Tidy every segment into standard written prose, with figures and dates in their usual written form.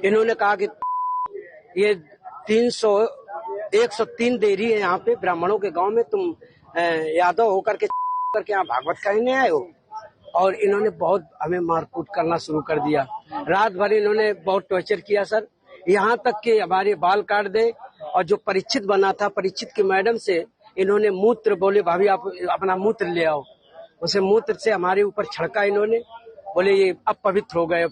इन्होंने कहा कि ये 103 देरी है यहाँ पे ब्राह्मणों के गांव में, तुम यादव होकर के यहाँ भागवत कहने आए हो। और इन्होंने बहुत हमें मारकूट करना शुरू कर दिया। रात भर इन्होंने बहुत टॉर्चर किया सर, यहाँ तक कि हमारे बाल काट दे। और जो परीक्षित बना था, परीक्षित की मैडम से इन्होंने मूत्र, बोले भाभी आप अपना मूत्र ले आओ, उसे मूत्र से हमारे ऊपर छिड़का इन्होंने, बोले ये अपवित्र हो गए।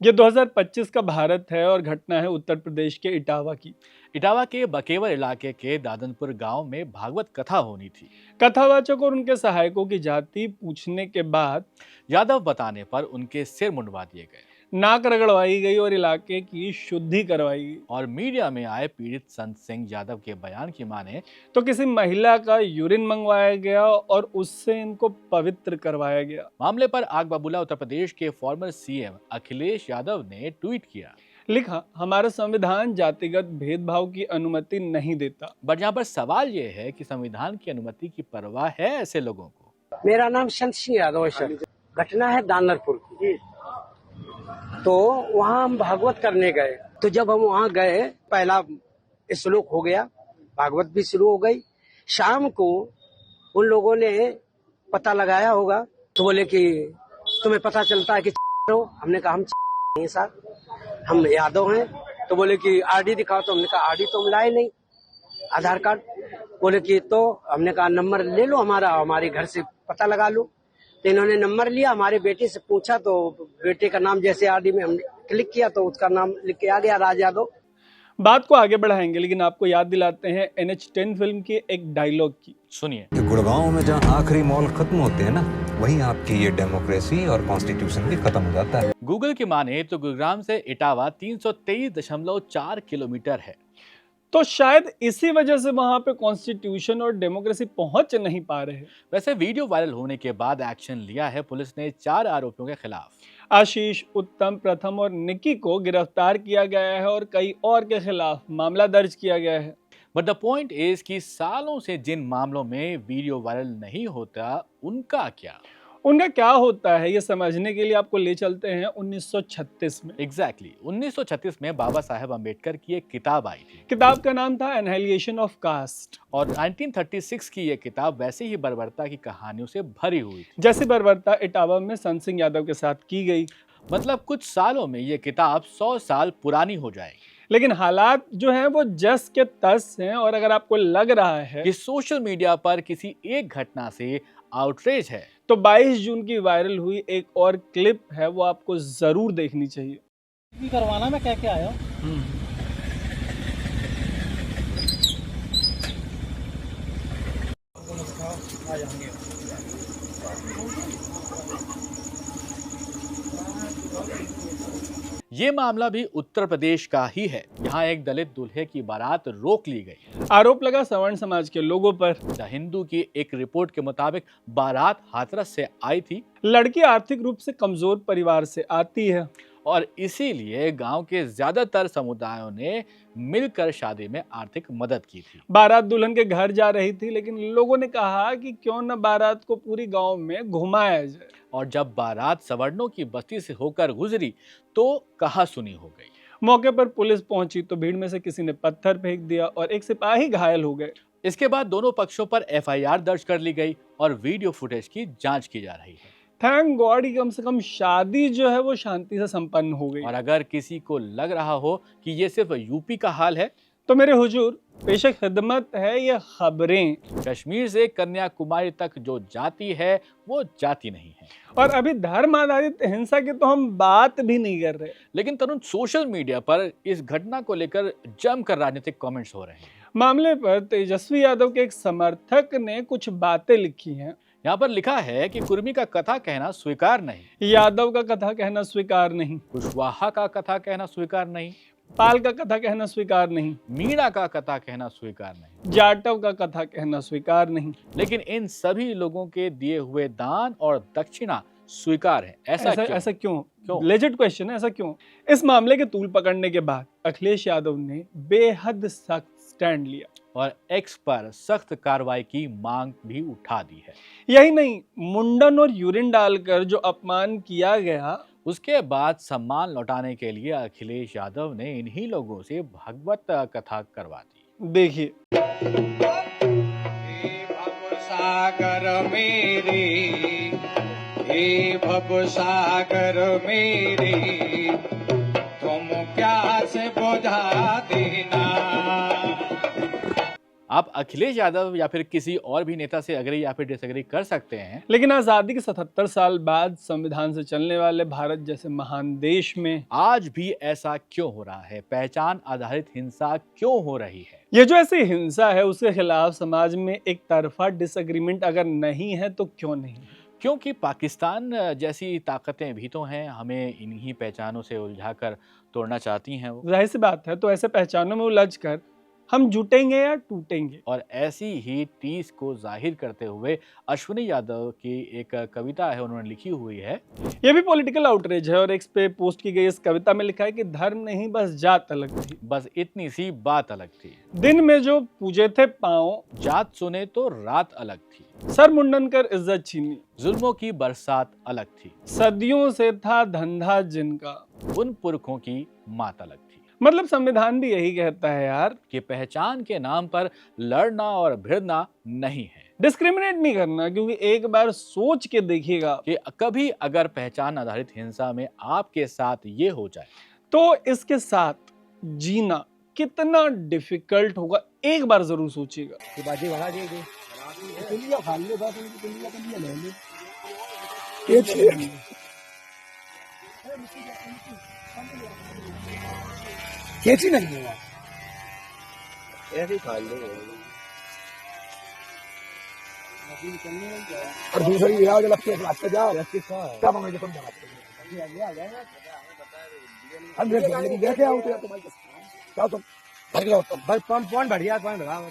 ये 2025 का भारत है और घटना है उत्तर प्रदेश के इटावा की। इटावा के बकेवर इलाके के दादनपुर गांव में भागवत कथा होनी थी। कथावाचक और उनके सहायकों की जाति पूछने के बाद यादव बताने पर उनके सिर मुंडवा दिए गए, नाक रगड़वाई गई और इलाके की शुद्धि करवाई गई। और मीडिया में आए पीड़ित संत सिंह यादव के बयान की माने तो किसी महिला का यूरिन मंगवाया गया और उससे इनको पवित्र करवाया गया। मामले पर आग बबूला उत्तर प्रदेश के फॉर्मर सीएम अखिलेश यादव ने ट्वीट किया, लिखा, हमारा संविधान जातिगत भेदभाव की अनुमति नहीं देता। बट यहाँ पर सवाल ये है कि संविधान की अनुमति की परवाह है ऐसे लोगों को। मेरा नाम संत सिंह यादव है सर। घटना है दानरपुर की। तो वहाँ हम भागवत करने गए। तो जब हम वहाँ गए, पहला श्लोक हो गया, भागवत भी शुरू हो गई। शाम को उन लोगों ने पता लगाया होगा, तो बोले कि तुम्हें पता चलता है कि हो। हमने कहा हम नहीं सर, हम यादव हैं। तो बोले कि आरडी दिखाओ। तो हमने कहा आरडी तो हम लाए नहीं, आधार कार्ड। बोले कि तो हमने कहा नंबर ले लो हमारा, हमारे घर से पता लगा लो। तो इन्होंने नंबर लिया, हमारे बेटे से पूछा, तो बेटे का नाम जैसे आरडी में हमने क्लिक किया तो उसका नाम लिख के आ गया, राज यादव। बात को आगे बढ़ाएंगे, लेकिन आपको याद दिलाते हैं NH10 फिल्म के एक डायलॉग की। सुनिए, गुड़गांव में जहाँ आखिरी मॉल खत्म होते हैं ना, वहीं आपकी ये डेमोक्रेसी और कॉन्स्टिट्यूशन भी खत्म हो जाता है। गूगल की माने तो गुरुग्राम से इटावा 323.4 किलोमीटर है। तो शायद इसी वजह से वहां पे कॉन्स्टिट्यूशन और डेमोक्रेसी पहुंच नहीं पा रहे। वैसे वीडियो वायरल होने के बाद एक्शन लिया है पुलिस ने 4 आरोपियों के खिलाफ। आशीष, उत्तम, प्रथम और निक्की को गिरफ्तार किया गया है और कई और के खिलाफ मामला दर्ज किया गया है। बट द पॉइंट इज कि सालों से जिन मामलों में वीडियो वायरल नहीं होता, उनका क्या होता है, ये समझने के लिए आपको ले चलते हैं 1936 में। एग्जैक्टली 1936 में बाबा साहेब अम्बेडकर की एक किताब आई थी। किताब का नाम था एनहाइलेशन ऑफ कास्ट। और 1936 की ये किताब वैसे ही बर्बरता की कहानियों से भरी हुई थी, जैसी बर्बरता इटावा में संत सिंह यादव के साथ की गई। मतलब कुछ सालों में ये किताब 100 साल पुरानी हो जाएगी। लेकिन हालात जो हैं वो जस के तस हैं। और अगर आपको लग रहा है कि सोशल मीडिया पर किसी एक घटना से आउटरेज है, तो 22 जून की वायरल हुई एक और क्लिप है, वो आपको जरूर देखनी चाहिए। करवाना मैं कह के आया हूँ। ये मामला भी उत्तर प्रदेश का ही है। यहाँ एक दलित दूल्हे की बारात रोक ली गई। आरोप लगा सवर्ण समाज के लोगों पर। द हिंदू की एक रिपोर्ट के मुताबिक बारात हाथरस से आई थी। लड़की आर्थिक रूप से कमजोर परिवार से आती है और इसीलिए गांव के ज्यादातर समुदायों ने मिलकर शादी में आर्थिक मदद की थी। बारात दुल्हन के घर जा रही थी, लेकिन लोगों ने कहा कि क्यों न बारात को पूरी गांव में घुमाया जाए। और जब बारात सवर्णों की बस्ती से होकर गुजरी तो कहासुनी हो गई। मौके पर पुलिस पहुंची तो भीड़ में से किसी ने पत्थर फेंक दिया और एक सिपाही घायल हो गए। इसके बाद दोनों पक्षों पर FIR दर्ज कर ली गई और वीडियो फुटेज की जांच की जा रही है। थैंक गॉड कम से कम शादी जो है वो शांति से संपन्न हो गई। और अगर किसी को लग रहा हो कि ये सिर्फ यूपी का हाल है, तो मेरे हुजूर पेशे खिदमत है ये खबरें। कश्मीर से कन्याकुमारी तक जो जाति है वो जाति नहीं है। और अभी धर्म आधारित हिंसा की तो हम बात भी नहीं कर रहे। लेकिन तरुण, सोशल मीडिया पर इस घटना को लेकर जमकर राजनीतिक कमेंट्स हो रहे हैं। मामले पर तेजस्वी यादव के एक समर्थक ने कुछ बातें लिखी हैं। यहाँ पर लिखा है कि कुर्मी का कथा कहना स्वीकार नहीं, यादव का कथा कहना स्वीकार नहीं, कुशवाहा का कथा कहना स्वीकार नहीं, पाल का कथा कहना स्वीकार नहीं, मीणा का कथा कहना स्वीकार नहीं, जाटव का कथा कहना स्वीकार नहीं। लेकिन इन सभी लोगों के दिए हुए दान और दक्षिणा स्वीकार है। ऐसा क्यों? लेजिट क्वेश्चन है, ऐसा क्यों? इस मामले के तूल पकड़ने के बाद अखिलेश यादव ने बेहद सख्त स्टैंड लिया और एक्स पर सख्त कार्रवाई की मांग भी उठा दी है। यही नहीं, मुंडन और यूरिन डालकर जो अपमान किया गया उसके बाद सम्मान लौटाने के लिए अखिलेश यादव ने इन्हीं लोगों से भागवत कथा करवा दी। देखिए। सागर मेरे, हे भव सागर मेरे, तुम प्यास बुझा देना। आप अखिलेश यादव या फिर किसी और भी नेता से अग्री या फिर डिसएग्री कर सकते हैं, लेकिन आजादी के 77 साल बाद संविधान से चलने वाले भारत जैसे महान देश में आज भी ऐसा क्यों हो रहा है? पहचान आधारित हिंसा क्यों हो रही है? ये जो ऐसी हिंसा है उसके खिलाफ समाज में एक तरफा डिसएग्रीमेंट अगर नहीं है तो क्यों नहीं? क्योंकि पाकिस्तान जैसी ताकतें भी तो हैं, हमें इन्हीं पहचानों से उलझाकर तोड़ना चाहती हैं वो। जाहिर सी बात है, तो ऐसे पहचानों में उलझ कर हम जुटेंगे या टूटेंगे? और ऐसी ही टीस को जाहिर करते हुए अश्विनी यादव की एक कविता है, उन्होंने लिखी हुई है। ये भी पॉलिटिकल आउटरीच है और एक्स पे पोस्ट की गई इस कविता में लिखा है कि धर्म नहीं बस जात अलग थी, बस इतनी सी बात अलग थी। दिन में जो पूजे थे पाँव, जात सुने तो रात अलग थी। सर मुंडन कर इज्जत छीनी, जुल्मों की बरसात अलग थी। सदियों से था धंधा जिनका, उन पुरखों की मात अलग थी। मतलब संविधान भी यही कहता है यार कि पहचान के नाम पर लड़ना और भिड़ना नहीं है, डिस्क्रिमिनेट नहीं करना। क्योंकि एक बार सोच के देखिएगा कि कभी अगर पहचान आधारित हिंसा में आपके साथ ये हो जाए तो इसके साथ जीना कितना डिफिकल्ट होगा, एक बार जरूर सोचिएगा। कैसी नहीं हुआ ऐसे खा लो और दूसरी ये आज लगती है क्लास पे जाओ क्या मांगे तुम हम देखे आओ तो तुम्हारे क्या तुम भर लो तुम बस कौन बढ़िया कौन रहा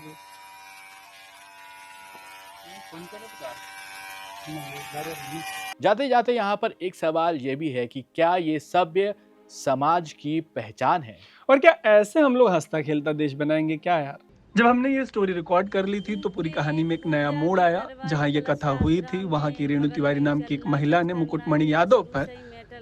जाते जाते यहाँ पर एक सवाल ये भी है कि क्या ये सभ्य समाज की पहचान है? और क्या ऐसे हम लोग हंसता खेलता देश बनाएंगे क्या यार? जब हमने ये स्टोरी रिकॉर्ड कर ली थी तो पूरी कहानी में एक नया मोड़ आया। जहां ये कथा हुई थी वहां की रेणु तिवारी नाम की एक महिला ने मुकुटमणि यादव पर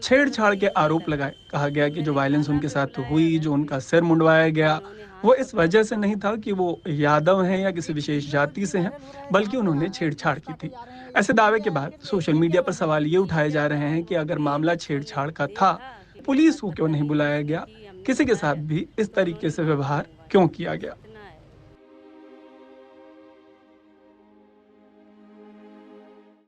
छेड़छाड़ के आरोप लगाए। कहा गया कि जो वायलेंस उनके साथ हुई, जो उनका सिर मुंडवाया गया, वो इस वजह से नहीं था कि वो यादव हैं या किसी विशेष जाति से हैं, बल्कि उन्होंने छेड़छाड़ की थी। ऐसे दावे के बाद सोशल मीडिया पर सवाल ये उठाए जा रहे हैं कि अगर मामला छेड़छाड़ का था, पुलिस को क्यों नहीं बुलाया गया? किसी के साथ भी इस तरीके से व्यवहार क्यों किया गया?